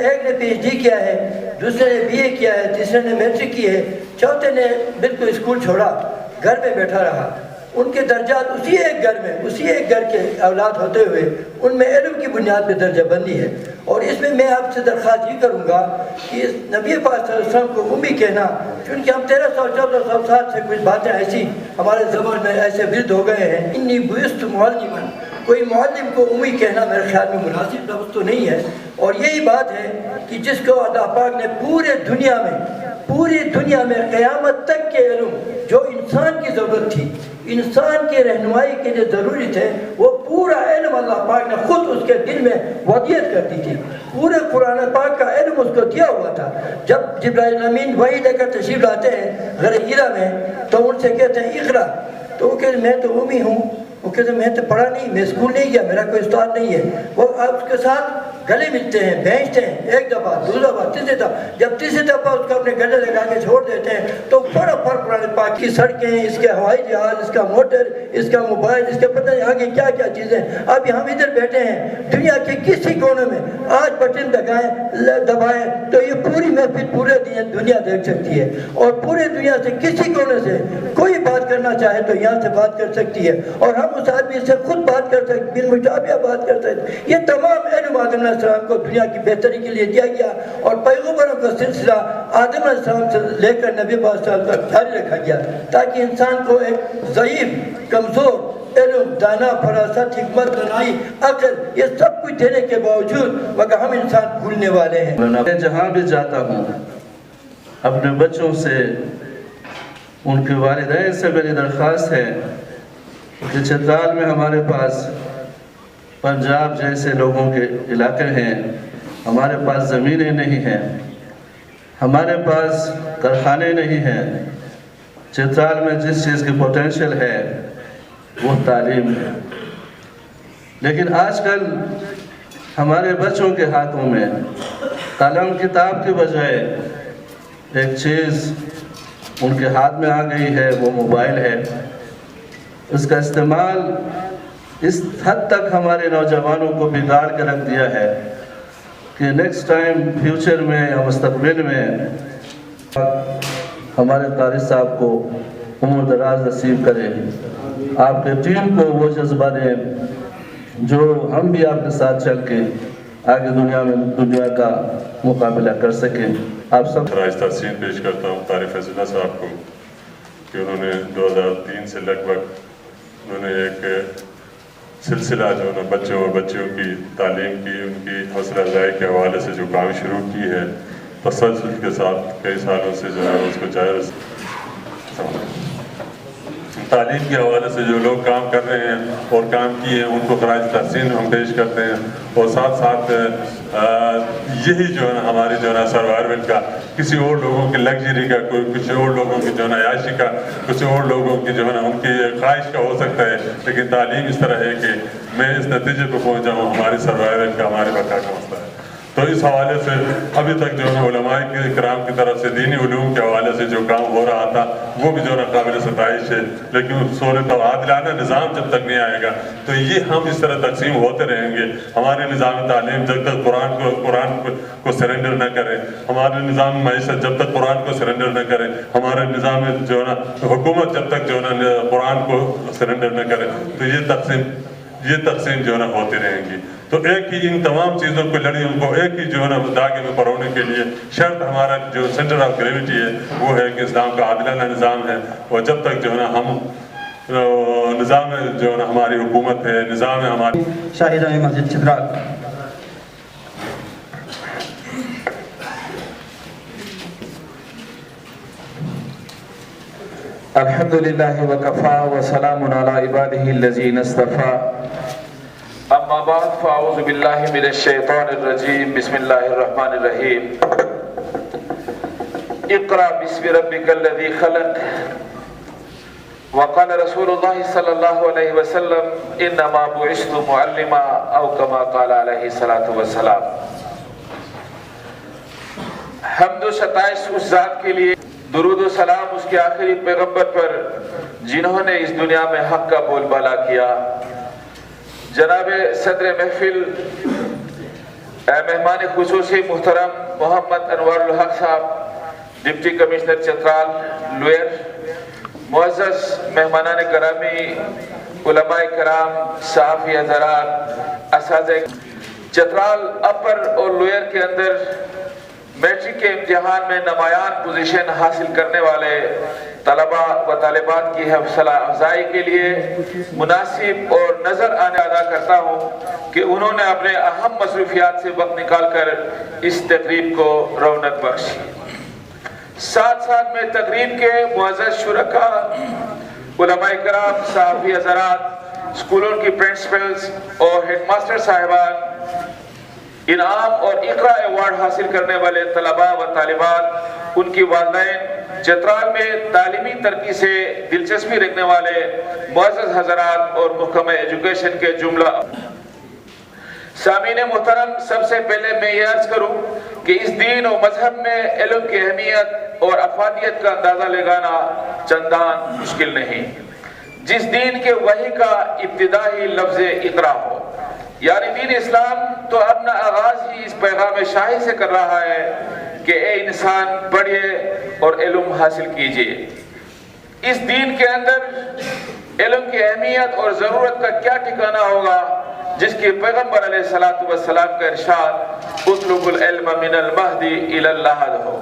ایک نے PhD کیا ہے، دوسرے نے BA کیا ہے، تیسرے نے میٹرک کی ہے، چوتھے نے بالکل اسکول چھوڑا، گھر میں بیٹھا رہا۔ ان کے درجات اسی ایک گھر میں، اسی ایک گھر کے اولاد ہوتے ہوئے ان میں علم کی بنیاد پہ درجہ بندی ہے۔ اور اس میں میں آپ سے درخواست یہ کروں گا کہ اس نبی پاک صلی اللہ علیہ وسلم کو امی کہنا، چونکہ ہم 1300-1400 سال سے کچھ باتیں ایسی ہمارے زبان میں ایسے ورد ہو گئے ہیں، انی بعثت معلما، کوئی معلم کو امی کہنا میرے خیال میں مناسب لفظ تو نہیں ہے۔ اور یہی بات ہے کہ جس کو اللہ پاک نے پوری دنیا میں قیامت تک کے علم جو انسان کی ضرورت تھی، انسان کی رہنمائی کے لیے ضروری تھے، وہ پورا علم اللہ پاک نے خود اس کے دل میں ودیت کر دی تھی۔ پورے قرآن پاک کا علم اس کو دیا ہوا تھا۔ جب جبرائیل امین وحی لے کر تشریف لاتے ہیں غار حرا میں تو ان سے کہتے ہیں اقرا، تو وہ کہتے ہیں میں تو امی ہوں، وہ کہتے ہیں میں تو پڑھا نہیں، میں اسکول نہیں گیا، میرا کوئی استاد نہیں ہے۔ وہ آپ کے ساتھ گلے ملتے ہیں، بھیجتے ہیں، ایک دفعہ، دو دفعہ، تیسری دفعہ، جب تیسری دفعہ اس کو اپنے گلے لگا کے چھوڑ دیتے ہیں تو بڑا فرق قرآن پاک کی سڑکیں، اس کے ہوائی جہاز، اس کا موٹر، اس کا موبائل، اس کا پتہ نہیں آگے کیا کیا چیزیں۔ اب ہم ادھر بیٹھے ہیں دنیا کے کسی کونے میں، آج بٹن دبائیں تو یہ پوری محفل پورے دنیا دیکھ سکتی ہے، اور پورے دنیا سے کسی کونے سے کوئی بات کرنا چاہے تو یہاں سے بات کر سکتی ہے، اور ہم اس آدمی سے خود بات کر سکتے، بالمشابہ بات کر سکتے۔ یہ تمام علم آدم علیہ السلام کو دنیا کی بہتری کے لیے دیا گیا، اور پیغمبروں کا سلسلہ آدم علیہ السلام سے لے کر نبی پاک صلی اللہ علیہ وسلم تک جاری رکھا گیا، تاکہ انسان کو ایک ضعیف، کمزور، علم، دانا، فراست، حکمت، دانائی، عقل، یہ سب کچھ دینے کے باوجود مگر ہم انسان بھولنے والے ہیں۔ میں جہاں بھی جاتا ہوں اپنے بچوں سے، ان کے والدین سے میری درخواست ہے کہ چترال میں ہمارے پاس پنجاب جیسے لوگوں کے علاقے ہیں، ہمارے پاس زمینیں نہیں ہیں، ہمارے پاس کارخانے نہیں ہیں۔ چترال میں جس چیز کی پوٹینشل ہے وہ تعلیم ہے، لیکن آج کل ہمارے بچوں کے ہاتھوں میں قلم کتاب کے بجائے ایک چیز ان کے ہاتھ میں آ گئی ہے، وہ موبائل ہے۔ اس کا استعمال اس حد تک ہمارے نوجوانوں کو بگاڑ کے رکھ دیا ہے کہ نیکسٹ ٹائم فیوچر میں یا مستقبل میں ہمارے قاری صاحب کو عمر دراز نصیب کرے، آپ کے ٹیم کو وہ جذبہ دیں جو ہم بھی آپ کے ساتھ چل کے آگے دنیا کا مقابلہ کر سکیں۔ آپ سب خراج تحسین پیش کرتا ہوں قاری فیض اللہ صاحب کو کہ انہوں نے 2003 سے لگ بھگ انہوں نے ایک سلسلہ جو ہے بچوں اور بچیوں کی تعلیم کی، ان کی حوصلہ افزائی کے حوالے سے جو کام شروع کی ہے، تسلسل کے ساتھ کئی سالوں سے جو ہے اس کو جاری تعلیم کے حوالے سے جو لوگ کام کر رہے ہیں اور کام کیے ہیں ان کو خراج تحسین ہم پیش کرتے ہیں، اور ساتھ ساتھ یہی جو ہے ہماری جو ہے سروائیول کا، کسی اور لوگوں کی لگژری کا، کچھ اور لوگوں کی جو ہے عیاشی کا، کچھ اور لوگوں کی جو ہے ان کی خواہش کا ہو سکتا ہے، لیکن تعلیم اس طرح ہے کہ میں اس نتیجے پہ پہنچا ہوں ہماری سروائیول کا، ہماری بقا کا مسئلہ ہے۔ تو اس حوالے سے ابھی تک جو ہے علماء کرام کی طرف سے دینی علوم کے حوالے سے جو کام ہو رہا تھا وہ بھی جو ہے قابل ستائش ہے، لیکن صورت عادلانہ نظام جب تک نہیں آئے گا تو یہ ہم اس طرح تقسیم ہوتے رہیں گے۔ ہمارے نظام تعلیم جب تک قرآن کو سرنڈر نہ کرے، ہمارے نظام معیشت جب تک قرآن کو سرنڈر نہ کرے، ہمارے نظام جو ہے حکومت جب تک جو ہے قرآن کو سرنڈر نہ کرے، تو یہ تقسیم جو ہے ہوتی رہیں گی۔ تو ایک ہی ان تمام چیزوں کو لڑی، ان کو ایک ہی جو ہے داغے میں پرونے کے لیے شرط ہمارا جو سینٹر آف گریویٹی ہے وہ ہے کہ اسلام کا عادلانہ نظام ہے، اور جب تک جو ہے ہم نظام جو ہے ہماری حکومت ہے، نظام ہے ہماری شاہدہ مسجد چترال۔ الحمدللہ وکفا وسلام علی عبادہ الذین اصطفیٰ، اما بعد فاعوذ باللہ من الشیطان الرجیم، بسم اللہ الرحمن الرحیم۔ اقرأ باسم ربک الذی خلق، وقال رسول اللہ صلی اللہ علیہ وسلم انما بعثت معلما، او کما قال علیہ الصلاۃ والسلام۔ حمد و ستائش اس ذات کے لیے، درود و سلام اس کے آخری پیغمبر پر جنہوں نے اس دنیا میں حق کا بول بالا کیا۔ جناب صدر محفل مہمان خصوصی محترم محمد انور الحق صاحب ڈپٹی کمشنر چترال لوئر، معزز مہمانان گرامی، علماء کرام، صحافی حضرات، اساتذہ چترال اپر اور لوئر کے اندر میٹرک کے امتحان میں نمایاں پوزیشن حاصل کرنے والے طلباء و طالبات کی حوصلہ افزائی کے لیے مناسب اور نظر آنے ادا کرتا ہوں کہ انہوں نے اپنے اہم مصروفیات سے وقت نکال کر اس تقریب کو رونق بخشی۔ ساتھ ساتھ میں تقریب کے معزز شرکا، علماء کرام، صحافی حضرات، اسکولوں کی پرنسپلز اور ہیڈ ماسٹر صاحبان، انعام اور اقرا ایوارڈ حاصل کرنے والے طلباء و طالبات، ان کی والدین، چترال میں تعلیمی ترقی سے دلچسپی رکھنے والے معزز حضرات اور محکمہ ایجوکیشن کے جملہ سامعین محترم، سب سے پہلے میں یہ عرض کروں کہ اس دین و مذہب میں علم کی اہمیت اور افادیت کا اندازہ لگانا چندان مشکل نہیں۔ جس دین کے وحی کا ابتدائی لفظ اقرا ہو، یعنی دین اسلام تو اپنا آغاز ہی اس پیغام شاہی سے کر رہا ہے کہ اے انسان پڑھیے اور علم حاصل کیجئے۔ اس دین کے اندر علم کی اہمیت اور ضرورت کا کیا ٹھکانہ ہوگا جس کی پیغمبر علیہ السلام کا ارشاد اطلب العلم من المہد الی اللحد ہو۔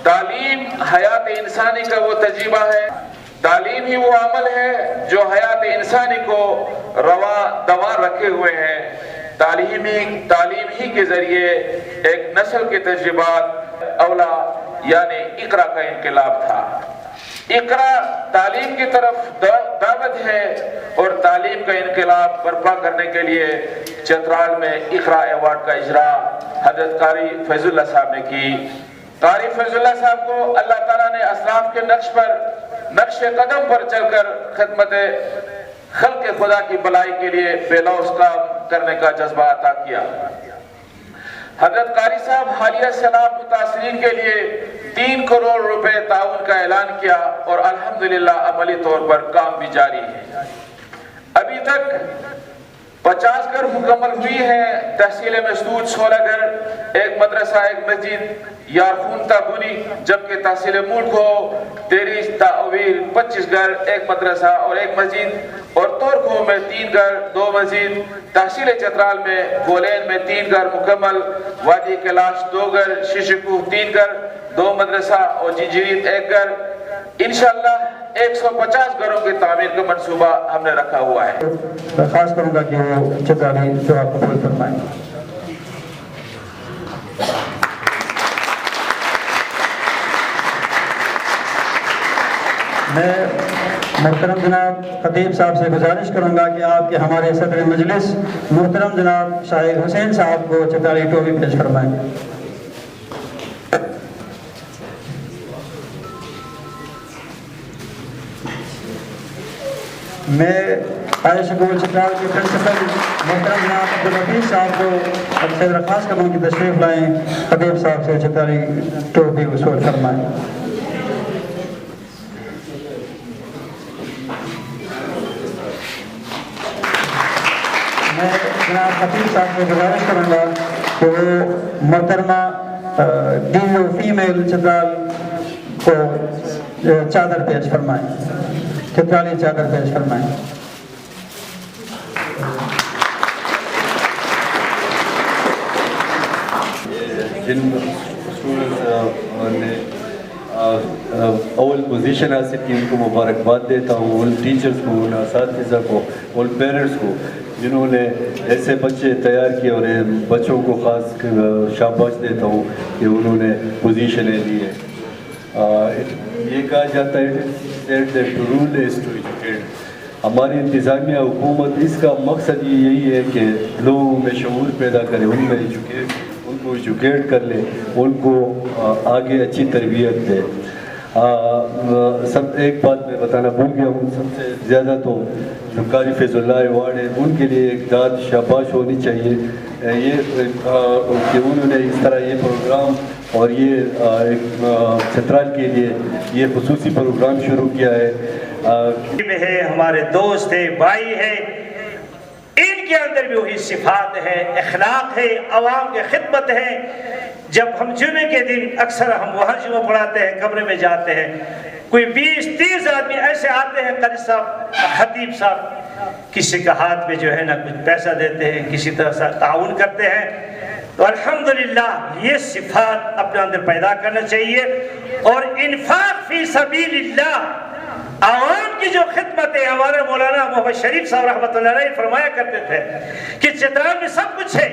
تعلیم حیات انسانی کا وہ تجربہ ہے، تعلیم ہی وہ عمل ہے جو حیات انسانی کو رواں دواں رکھے ہوئے ہیں۔ تعلیم ہی کے ذریعے ایک نسل کے تجربات اولا یعنی اقرا کا انقلاب تھا۔ اقرا تعلیم کی طرف دعوت ہے اور تعلیم کا انقلاب برپا کرنے کے لیے چترال میں اقرا ایوارڈ کا اجرا حضرت قاری فیض اللہ صاحب نے کی۔ قاری فیض اللہ صاحب کو اللہ تعالیٰ نے اسلاف کے نقش قدم پر چل کر خدمت خلق خدا کی بلائی کے لیے بے لوث کام کرنے کا جذبہ عطا کیا۔ حضرت قاری صاحب حالیہ سیلاب متاثرین کے لیے 3 کروڑ روپے تعاون کا اعلان کیا اور الحمدللہ عملی طور پر کام بھی جاری ہے۔ ابھی تک 50 گھر مکمل ہوئی ہیں، تحصیل مسعود 16 گھر، ایک مدرسہ، ایک مسجد یارخون تابونی، جبکہ تحصیل ملک ہو 13 تعویل 25 گھر، ایک مدرسہ اور ایک مسجد، اور تورکھو میں 3 گھر 2 مسجد، تحصیل چترال میں گولین میں 3 گھر مکمل، وادی کیلاش 2 گھر، شیشکوہ 3 گھر 2 مدرسہ اور جنجیرید 1 گھر۔ انشاءاللہ 150 گھروں کی تعمیر کا منصوبہ ہم نے رکھا ہوا ہے۔ درخواست کروں گا کہ وہ چترالی دعا قبول فرمائیں۔ میں محترم جناب خطیب صاحب سے گزارش کروں گا کہ آپ کے ہمارے صدر مجلس محترم جناب شاہد حسین صاحب کو چترالی ٹوپی پیش فرمائیں۔ میں ہائی سکول چترال کے پرنسپل محترم جناب عبدالحفیظ صاحب کو سے درخواست کروں کہ تشریف لائیں، خطیب صاحب سے چترالی ٹوپی وصول فرمائیں۔ میں جناب خطیب صاحب سے گزارش کروں گا کہ وہ محترمہ ڈی فیمیل چترال کو چادر پیش فرمائیں، چترالی چادر پیش فرمائیں۔ جن اسٹوڈنٹس نے اول پوزیشن حاصل کی ان کو مبارکباد دیتا ہوں، ان ٹیچرز کو، ان اساتذہ کو، ان پیرنٹس کو جنہوں نے ایسے بچے تیار کیے، اور بچوں کو خاص شاباش دیتا ہوں کہ انہوں نے پوزیشنیں لی ہیں۔ یہ کہا جاتا ہے ہماری انتظامیہ حکومت اس کا مقصد یہی ہے کہ لوگوں میں شعور پیدا کرے، ان میں ان کو ایجوکیٹ کر لے، ان کو آگے اچھی تربیت دے۔ سب ایک بات میں بتانا بھول گیا ہوں، سب سے زیادہ تو جو قاری فیض اللہ ایوارڈ ہے ان کے لیے ایک داد شاباش ہونی چاہیے، یہ کہ انہوں نے اس طرح یہ پروگرام اور یہ چترال کے لیے یہ خصوصی پروگرام شروع کیا ہے۔ ہمارے دوست ہیں، بھائی ہیں، ان کے اندر بھی وہی صفات ہے، اخلاق ہے، عوام کی خدمت ہے. جب ہم جمعے کے دن اکثر ہم وہاں جمعہ پڑھاتے ہیں، کمرے میں جاتے ہیں، کوئی 20-30 آدمی ایسے آتے ہیں، قاری صاحب، خطیب صاحب کسی کا ہاتھ میں جو ہے نا کچھ پیسہ دیتے ہیں، کسی طرح سے تعاون کرتے ہیں. تو الحمدللہ یہ صفات اپنے اندر پیدا کرنا چاہیے. اور انفاق فی سبیل اللہ، عوام کی جو خدمت ہے، ہمارے مولانا محمد شریف صاحب رحمۃ اللہ علیہ فرمایا کرتے تھے کہ چترال میں سب کچھ ہے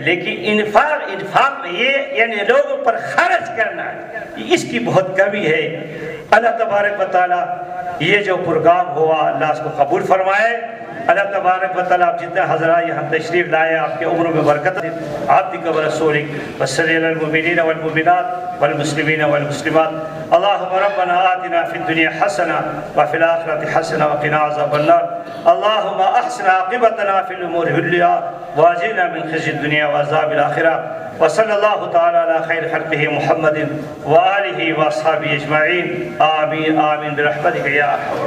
لیکن انفاق میں یہ یعنی لوگوں پر خرچ کرنا اس کی بہت کمی ہے. اللہ تبارک و تعالیٰ یہ جو پروگرام ہوا اللہ اس کو قبول فرمائے. اللہ تبارک و تعالیٰ آپ جتنے حضرات یہاں تشریف لائے آپ کے عمروں میں برکت دے. عبدک و رسولک وصلی علی المؤمنین والمؤمنات والمسلمین والمسلمات. اللهم ربنا آتنا في الدنيا حسنة وفي الآخرة حسنة وقنا عذاب النار. اللهم أحسن عاقبتنا في الأمور كلها وأجرنا من خزي الدنيا وعذاب الآخرة. وصلى الله تعالى على خير خلقه محمد وآله وأصحابه أجمعين. آمين آمين برحمتك يا أرحم